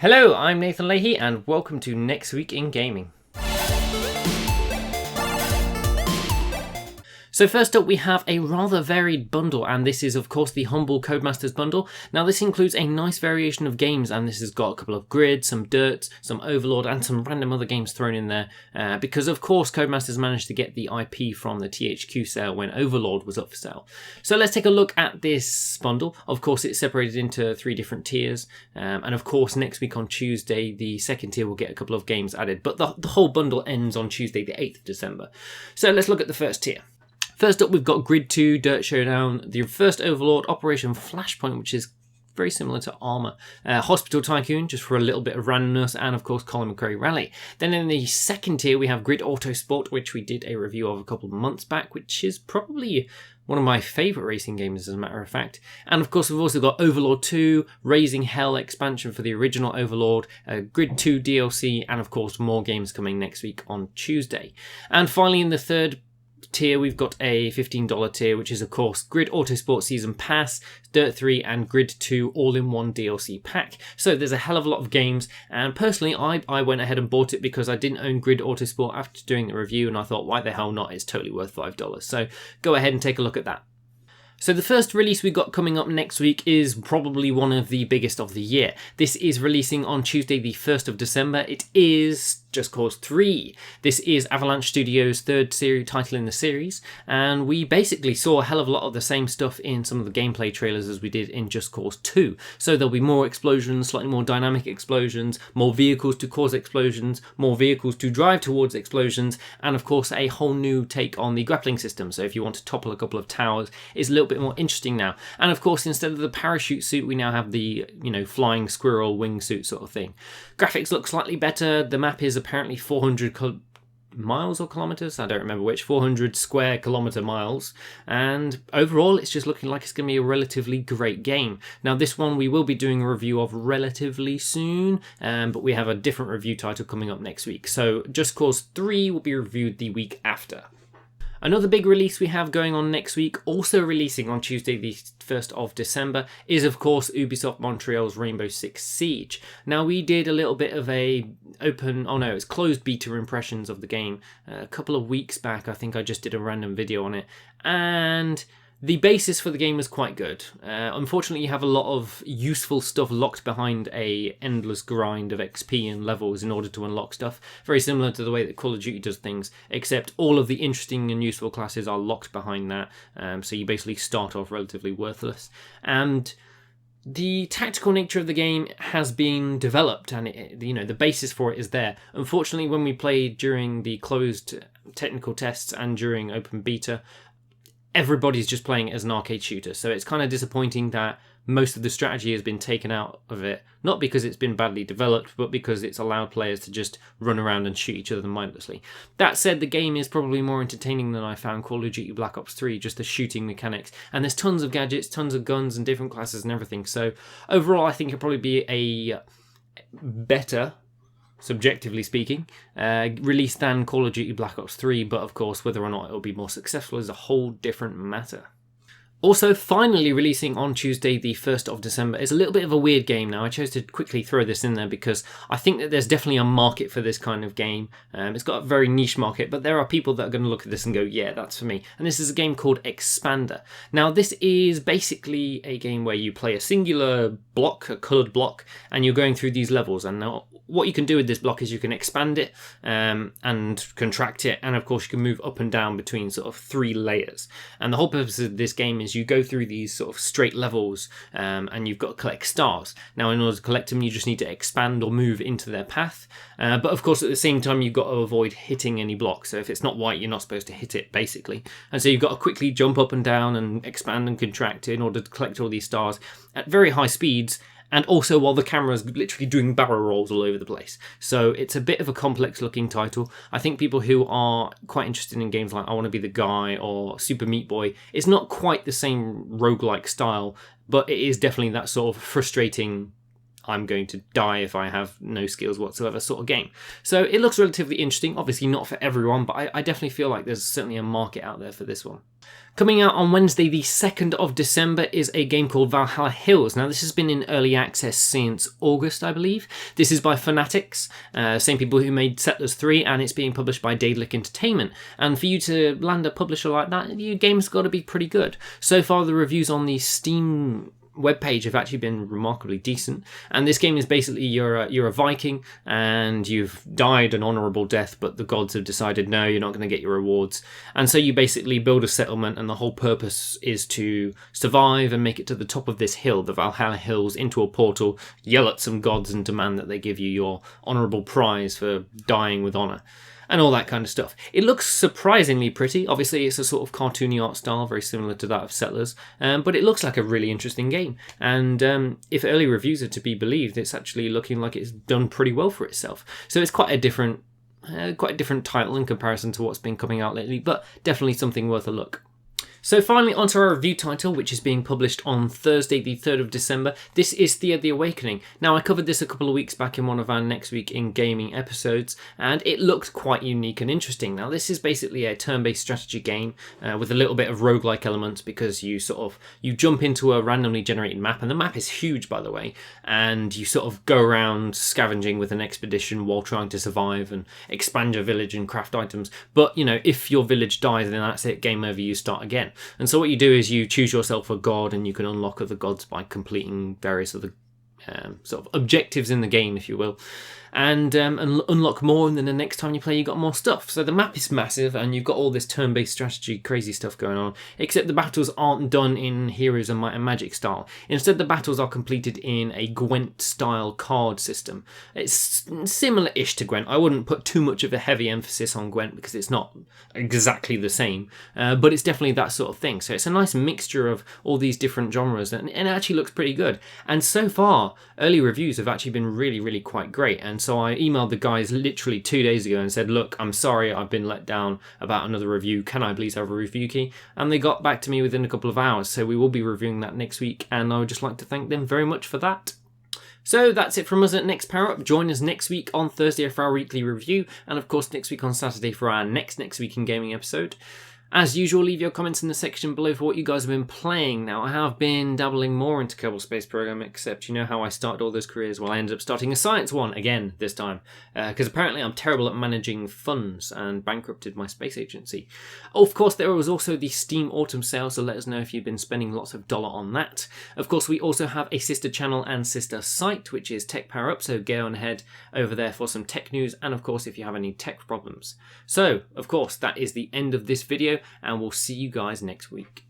Hello, I'm Nathan Leahy and welcome to Next Week in Gaming. So first up we have a rather varied bundle, and this is of course the Humble Codemasters bundle. Now this includes a nice variation of games, and this has got a couple of Grid, some Dirt, some Overlord and some random other games thrown in there because of course Codemasters managed to get the IP from the THQ sale when Overlord was up for sale. So let's take a look at this bundle. Of course it's separated into 3 different tiers, and of course next week on Tuesday the second tier will get a couple of games added, but the whole bundle ends on Tuesday the 8th of December. So let's look at the first tier. First up, we've got Grid 2, Dirt Showdown, the first Overlord, Operation Flashpoint, which is very similar to Armour, Hospital Tycoon, just for a little bit of randomness, and of course Colin McRae Rally. Then in the second tier, we have Grid Autosport, which we did a review of a couple of months back, which is probably one of my favourite racing games, as a matter of fact. And of course, we've also got Overlord 2, Raising Hell expansion for the original Overlord, Grid 2 DLC, and of course more games coming next week on Tuesday. And finally, in the third tier, we've got a $15 tier, which is of course Grid Autosport Season Pass, Dirt 3 and Grid 2 all-in-one DLC pack. So there's a hell of a lot of games, and personally I went ahead and bought it because I didn't own Grid Autosport after doing the review, and I thought, why the hell not, it's totally worth $5. So go ahead and take a look at that. So the first release we've got coming up next week is probably one of the biggest of the year. This is releasing on Tuesday the 1st of December. It is Just Cause 3. This is Avalanche Studios' third title in the series, and we basically saw a hell of a lot of the same stuff in some of the gameplay trailers as we did in Just Cause 2. So there'll be more explosions, slightly more dynamic explosions, more vehicles to cause explosions, more vehicles to drive towards explosions, and of course a whole new take on the grappling system. So if you want to topple a couple of towers, it's a little bit more interesting now. And of course, instead of the parachute suit, we now have the, flying squirrel wingsuit sort of thing. Graphics look slightly better. The map is apparently 400 miles or kilometers, I don't remember which, 400 square kilometer miles, and overall it's just looking like it's going to be a relatively great game. Now this one we will be doing a review of relatively soon, but we have a different review title coming up next week, so Just Cause 3 will be reviewed the week after. Another big release we have going on next week, also releasing on Tuesday the 1st of December, is of course Ubisoft Montreal's Rainbow Six Siege. Now we did a little bit of it's closed beta impressions of the game a couple of weeks back. I think I just did a random video on it, and the basis for the game was quite good. Unfortunately, you have a lot of useful stuff locked behind a endless grind of XP and levels in order to unlock stuff. Very similar to the way that Call of Duty does things, except all of the interesting and useful classes are locked behind that. So you basically start off relatively worthless. And the tactical nature of the game has been developed, and the basis for it is there. Unfortunately, when we played during the closed technical tests and during open beta, everybody's just playing it as an arcade shooter, so it's kind of disappointing that most of the strategy has been taken out of it, not because it's been badly developed, but because it's allowed players to just run around and shoot each other mindlessly. That said, the game is probably more entertaining than I found Call of Duty Black Ops 3, just the shooting mechanics, and there's tons of gadgets, tons of guns and different classes and everything, so overall I think it'll probably be a better, subjectively speaking, release than Call of Duty Black Ops 3, but of course whether or not it will be more successful is a whole different matter. Also, finally releasing on Tuesday the 1st of December is a little bit of a weird game now. I chose to quickly throw this in there because I think that there's definitely a market for this kind of game. It's got a very niche market, but there are people that are going to look at this and go, yeah, that's for me. And this is a game called Expander. Now, this is basically a game where you play a singular block, a coloured block, and you're going through these levels. And now what you can do with this block is you can expand it and contract it, and of course you can move up and down between sort of 3 layers. And the whole purpose of this game is you go through these sort of straight levels and you've got to collect stars. Now in order to collect them you just need to expand or move into their path, but of course at the same time you've got to avoid hitting any blocks. So if it's not white you're not supposed to hit it basically, and so you've got to quickly jump up and down and expand and contract in order to collect all these stars at very high speeds, and also while the camera's literally doing barrel rolls all over the place. So it's a bit of a complex looking title. I think people who are quite interested in games like I Want to Be the Guy or Super Meat Boy, it's not quite the same roguelike style, but it is definitely that sort of frustrating I'm going to die if I have no skills whatsoever sort of game. So it looks relatively interesting, obviously not for everyone, but I definitely feel like there's certainly a market out there for this one. Coming out on Wednesday the 2nd of December is a game called Valhalla Hills. Now this has been in early access since August, I believe. This is by Fanatics, same people who made Settlers 3, and it's being published by Daedalic Entertainment. And for you to land a publisher like that, your game's got to be pretty good. So far the reviews on the Steam webpage have actually been remarkably decent, and this game is basically you're a Viking and you've died an honourable death, but the gods have decided no, you're not going to get your rewards, and so you basically build a settlement, and the whole purpose is to survive and make it to the top of this hill, the Valhalla Hills, into a portal, yell at some gods and demand that they give you your honourable prize for dying with honour. And all that kind of stuff. It looks surprisingly pretty. Obviously, it's a sort of cartoony art style, very similar to that of Settlers, but it looks like a really interesting game. And if early reviews are to be believed, it's actually looking like it's done pretty well for itself. So it's quite a different title in comparison to what's been coming out lately, but definitely something worth a look. So finally, onto our review title, which is being published on Thursday the 3rd of December. This is Thea The Awakening. Now, I covered this a couple of weeks back in one of our Next Week in Gaming episodes, and it looked quite unique and interesting. Now, this is basically a turn-based strategy game with a little bit of roguelike elements, because you jump into a randomly generated map, and the map is huge, by the way, and you sort of go around scavenging with an expedition while trying to survive and expand your village and craft items. But, you know, if your village dies, then that's it, game over, you start again. And so what you do is you choose yourself a god, and you can unlock other gods by completing various other sort of objectives in the game, if you will, and unlock more, and then the next time you play you got more stuff. So the map is massive, and you've got all this turn-based strategy crazy stuff going on, except the battles aren't done in Heroes of Might and Magic style. Instead, the battles are completed in a Gwent style card system. It's similar-ish to Gwent. I wouldn't put too much of a heavy emphasis on Gwent because it's not exactly the same, but it's definitely that sort of thing. So it's a nice mixture of all these different genres, and it actually looks pretty good. And so far, early reviews have actually been really, really quite great. And so I emailed the guys literally 2 days ago and said, look, I'm sorry, I've been let down about another review. Can I please have a review key? And they got back to me within a couple of hours. So we will be reviewing that next week, and I would just like to thank them very much for that. So that's it from us at NextPowerUp. Join us next week on Thursday for our weekly review, and of course next week on Saturday for our next Week in Gaming episode. As usual, leave your comments in the section below for what you guys have been playing. Now, I have been dabbling more into Kerbal Space Program, except you know how I started all those careers? Well, I ended up starting a science one again this time, because apparently I'm terrible at managing funds and bankrupted my space agency. Of course, there was also the Steam Autumn Sale, so let us know if you've been spending lots of dollar on that. Of course, we also have a sister channel and sister site, which is Tech Power Up, so go on ahead over there for some tech news, and of course, if you have any tech problems. So, of course, that is the end of this video, and we'll see you guys next week.